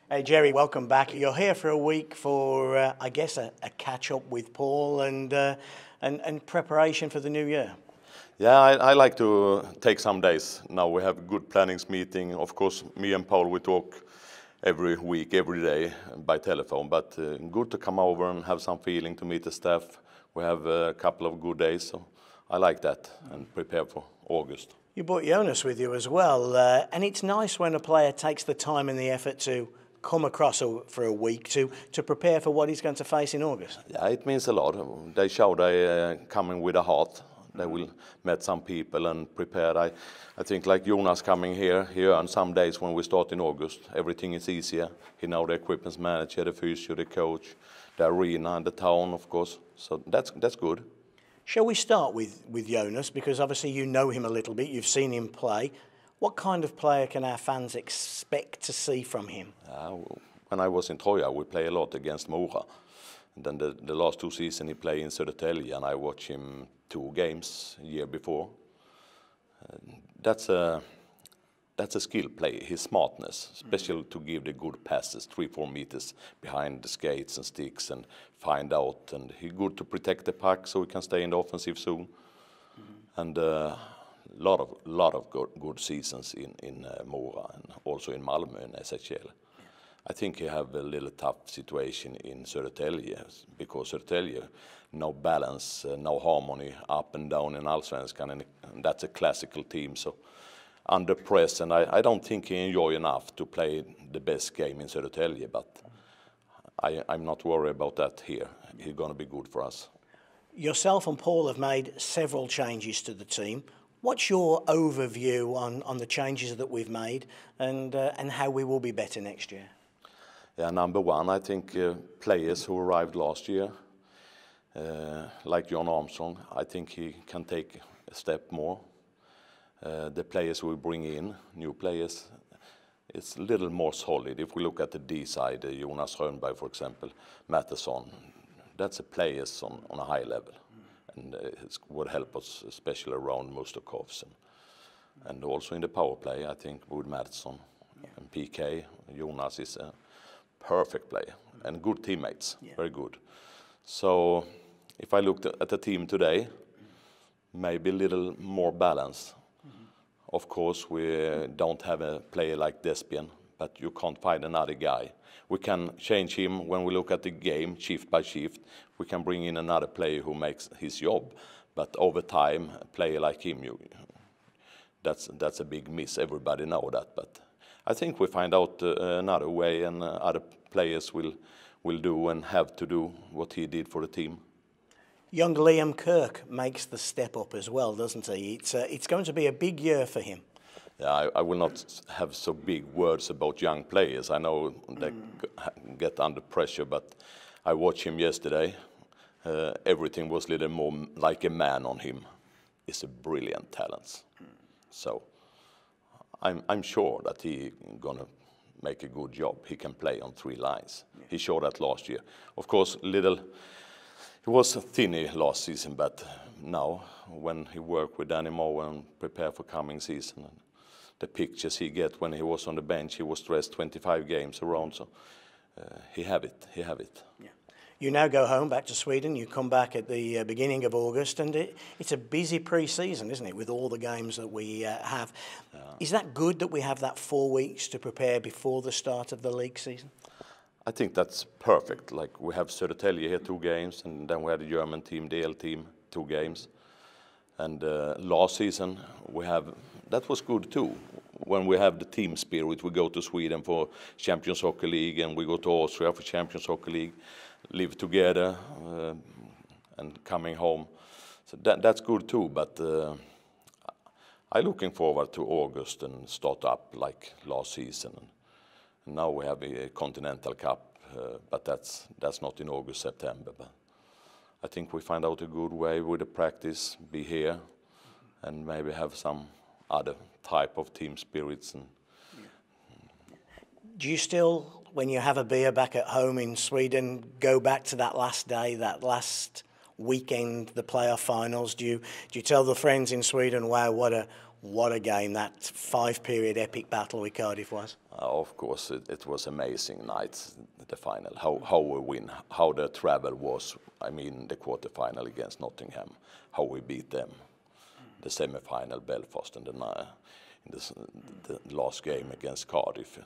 Hey Jerry, welcome back. You're here for a week for, I guess, a catch up with Paul and preparation for the new year. Yeah, I like to take some days. Now we have a good plannings meeting. Of course, me and Paul, we talk every week, every day by telephone. But good to come over and have some feeling to meet the staff. We have a couple of good days, so I like that and prepare for August. You brought Jonas with you as well, and it's nice when a player takes the time and the effort to come across for a week to prepare for what he's going to face in August. Yeah, it means a lot. They show they coming with a heart. They will meet some people and prepare. I think like Jonas coming here, he earned some days when we start in August. Everything is easier. He know the equipment manager, the physio, the coach, the arena, and the town, of course. So that's good. Shall we start with Jonas, because obviously you know him a little bit, you've seen him play. What kind of player can our fans expect to see from him? When I was in Troja, we play a lot against Mora. And then the last 2 seasons he played in Södertälje, and I watched him 2 games a year before. That's a skill play, his smartness, especially to give the good passes, 3-4 meters behind the skates and sticks and find out. And he's good to protect the puck so he can stay in the offensive zone. And lot of good seasons in Mora and also in Malmö in SHL. I think he have a little tough situation in Södertälje because Södertälje no balance, no harmony up and down in Allsvenskan, and that's a classical team. So under press, and I don't think he enjoy enough to play the best game in Södertälje, but I'm not worried about that here. He's going to be good for us. Yourself and Paul have made several changes to the team. What's your overview on the changes that we've made and how we will be better next year? Yeah, number one, I think players who arrived last year, like John Armstrong, I think he can take a step more. The players we bring in, new players, it's a little more solid. If we look at the D side, Jonas Rönnberg, for example, Matteson, that's a players on a high level. And it would help us, especially around Mustokovs. And also in the power play, I think with Matteson and PK, Jonas is a perfect player and good teammates, very good. So if I looked at the team today, maybe a little more balance. Of course, we don't have a player like Despian, but you can't find another guy. We can change him when we look at the game, shift by shift. We can bring in another player who makes his job. But over time, a player like him, that's a big miss. Everybody know that. But I think we find out another way, and other players will do and have to do what he did for the team. Young Liam Kirk makes the step up as well, doesn't he? It's going to be a big year for him. Yeah, I will not have so big words about young players. I know they get under pressure, but I watched him yesterday. Everything was a little more like a man on him. He's a brilliant talent. So I'm sure that he's gonna make a good job. He can play on 3 lines. He showed that last year. Of course, he was thinny last season, but now when he worked with Danny Moe and prepare for coming season, and the pictures he get when he was on the bench, he was stressed 25 games around, so he have it. Yeah. You now go home back to Sweden. You come back at the beginning of August, and it's a busy pre-season, isn't it, with all the games that we have. Is that good that we have that 4 weeks to prepare before the start of the league season? I think that's perfect. Like we have Södertälje here 2 games, and then we had the German team, DL team, 2 games. And last season that was good too. When we have the team spirit, we go to Sweden for Champions Hockey League, and we go to Austria for Champions Hockey League, live together, and coming home. So that's good too. But I'm looking forward to August and start up like last season. And now we have a Continental Cup, but that's not in August, September. But I think we find out a good way with the practice, be here, and maybe have some other type of team spirits. Do you still, when you have a beer back at home in Sweden, go back to that last day, that last weekend, the playoff finals? Do you tell the friends in Sweden, wow, what a game that 5-period epic battle with Cardiff was. Of course, it was amazing night, the final. How we win, how the travel was. I mean, the quarter-final against Nottingham, how we beat them. The semi-final, Belfast, and the last game against Cardiff.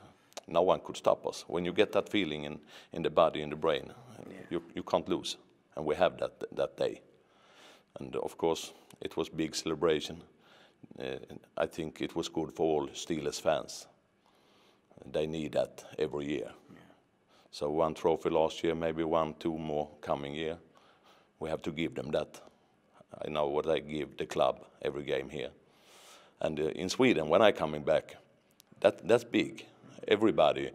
No one could stop us. When you get that feeling in the body, in the brain, you can't lose. And we have that day. And of course, it was big celebration. I think it was good for all Steelers fans. They need that every year. So 1 trophy last year, maybe 1, 2 more coming year. We have to give them that. I know what I give the club every game here. And in Sweden, when I'm coming back, that's big. Everybody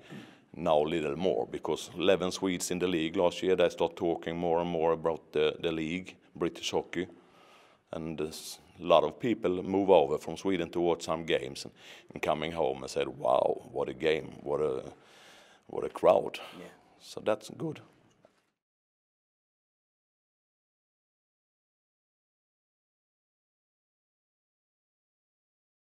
know a little more, because 11 Swedes in the league last year, they start talking more and more about the league, British hockey. And a lot of people move over from Sweden to watch some games and coming home and said, wow, what a game, what a crowd. Yeah. So that's good.